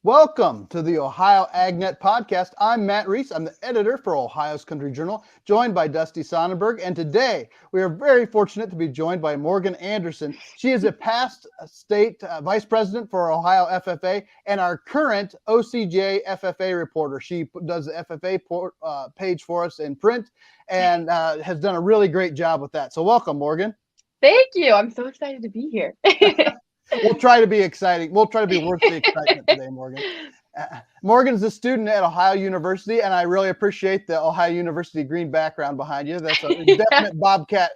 Welcome to the Ohio AgNet podcast. I'm Matt Reese. I'm the editor for Ohio's Country Journal, joined by Dusty Sonnenberg. And today we are very fortunate to be joined by Morgan Anderson. She is a past state vice president for Ohio FFA and our current OCJ FFA reporter. She does the FFA page for us in print and has done a really great job with that. So welcome, Morgan. Thank you. I'm so excited to be here. We'll try to be exciting. We'll try to be worth the excitement today, Morgan. Morgan's a student at Ohio University, and I really appreciate the Ohio University green background behind you. That's a definite Bobcat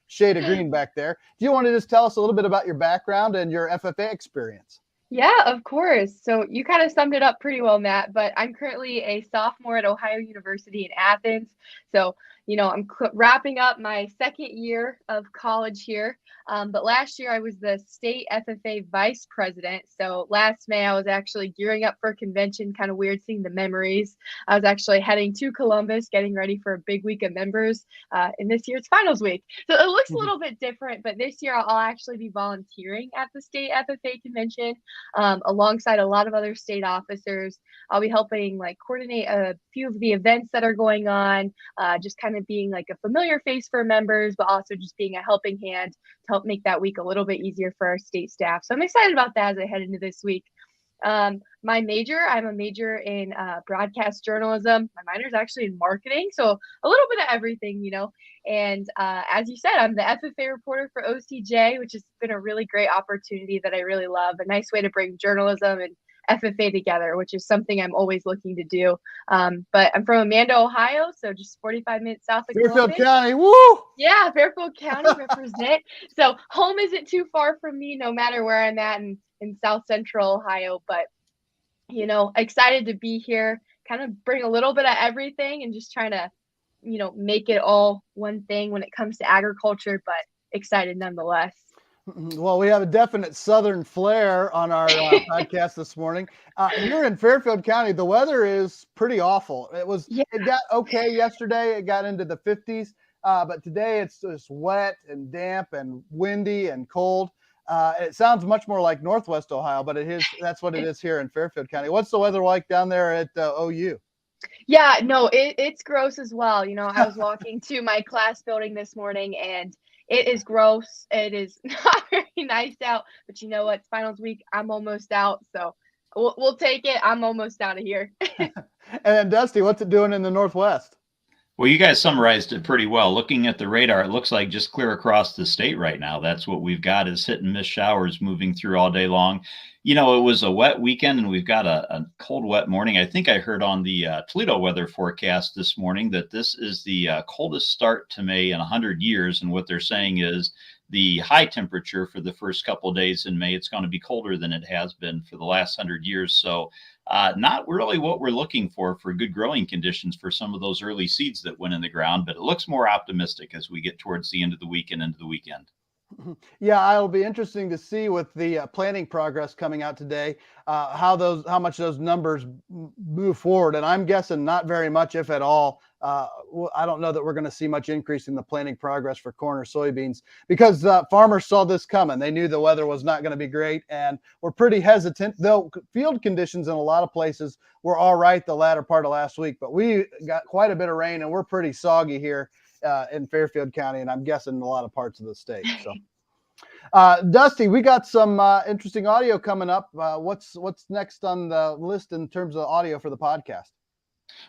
shade of green back there. Do you want to just tell us a little bit about your background and your FFA experience? Yeah, of course. So you kind of summed it up pretty well, Matt, but I'm currently a sophomore at Ohio University in Athens. So, I'm wrapping up my second year of college here. But last year I was the state FFA vice president. So last May I was actually gearing up for a convention, kind of weird seeing the memories. I was actually heading to Columbus, getting ready for a big week of members in this year's finals week. So it looks a little bit different, but this year I'll actually be volunteering at the state FFA convention. Alongside a lot of other state officers. I'll be helping coordinate a few of the events that are going on, just kind of being like a familiar face for members, but also just being a helping hand to help make that week a little bit easier for our state staff. So I'm excited about that as I head into this week. I'm a major in broadcast journalism. My minor is actually in marketing, so a little bit of everything, And as you said, I'm the FFA reporter for OCJ, which has been a really great opportunity that I really love. A nice way to bring journalism and FFA together, which is something I'm always looking to do. But I'm from Amanda, Ohio, so just 45 minutes south of Fairfield Columbus. County, woo! Yeah, Fairfield County represent. So home isn't too far from me, no matter where I'm at in South Central Ohio. But excited to be here, kind of bring a little bit of everything and just trying to, make it all one thing when it comes to agriculture, but excited nonetheless. Well, we have a definite southern flair on our podcast this morning. Here in Fairfield County, the weather is pretty awful. It got okay yesterday. It got into the 50s, but today it's just wet and damp and windy and cold. It sounds much more like Northwest Ohio, but that's what it is here in Fairfield County. What's the weather like down there at OU? Yeah, no, it's gross as well. I was walking to my class building this morning and it is gross. It is not very nice out, but you know what? It's finals week. I'm almost out. So we'll take it. I'm almost out of here. And then Dusty, what's it doing in the Northwest? Well, you guys summarized it pretty well. Looking at the radar, it looks like just clear across the state right now. That's what we've got is hit and miss showers moving through all day long. It was a wet weekend and we've got a cold, wet morning. I think I heard on the Toledo weather forecast this morning that this is the coldest start to May in 100 years. And what they're saying is the high temperature for the first couple of days in May, it's going to be colder than it has been for the last 100 years. So not really what we're looking for good growing conditions for some of those early seeds that went in the ground, but it looks more optimistic as we get towards the end of the week and into the weekend. Yeah, it'll be interesting to see with the planting progress coming out today, how much those numbers move forward. And I'm guessing not very much, if at all. I don't know that we're going to see much increase in the planting progress for corn or soybeans because farmers saw this coming. They knew the weather was not going to be great and were pretty hesitant, though field conditions in a lot of places were all right the latter part of last week. But we got quite a bit of rain and we're pretty soggy here in Fairfield County, and I'm guessing in a lot of parts of the state. So, Dusty, we got some interesting audio coming up. What's next on the list in terms of audio for the podcast?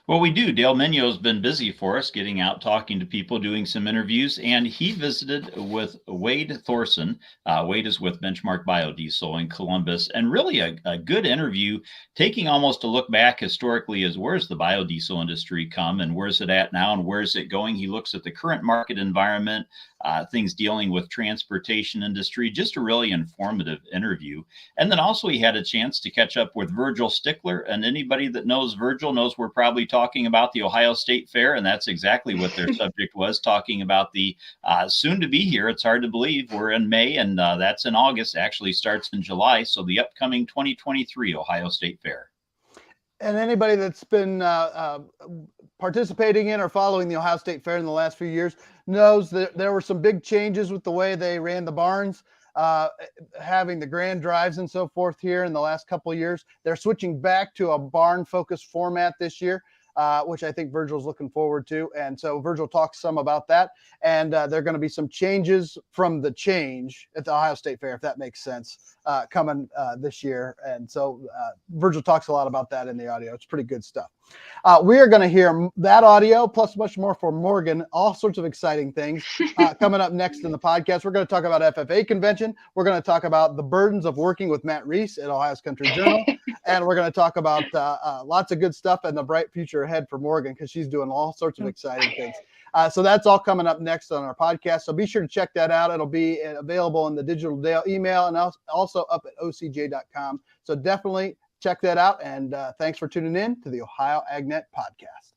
Well, we do. Dale Minyo's been busy for us, getting out, talking to people, doing some interviews, and he visited with Wade Thorson. Wade is with Benchmark Biodiesel in Columbus, and really a good interview, taking almost a look back historically as where's the biodiesel industry come and where's it at now and where's it going. He looks at the current market environment, things dealing with transportation industry, just a really informative interview. And then also he had a chance to catch up with Virgil Strickler, and anybody that knows Virgil knows we're probably talking about the Ohio State Fair, and that's exactly what their subject was, talking about the soon to be here. It's hard to believe we're in May, and that's in August, actually starts in July. So the upcoming 2023 Ohio State Fair. And anybody that's been participating in or following the Ohio State Fair in the last few years knows that there were some big changes with the way they ran the barns. having the grand drives and so forth here in the last couple of years. They're switching back to a barn-focused format this year, which I think Virgil's looking forward to. And so Virgil talks some about that. And there are going to be some changes from the change at the Ohio State Fair, if that makes sense, coming this year. And so Virgil talks a lot about that in the audio. It's pretty good stuff. We are going to hear that audio plus much more from Morgan, all sorts of exciting things coming up next in the podcast. We're going to talk about FFA convention. We're going to talk about the burdens of working with Matt Reese at Ohio's Country Journal. And we're going to talk about lots of good stuff and the bright future ahead for Morgan, because she's doing all sorts of exciting things. So that's all coming up next on our podcast. So be sure to check that out. It'll be available in the Digital Dale email and also up at ocj.com. So definitely check that out. And thanks for tuning in to the Ohio AgNet podcast.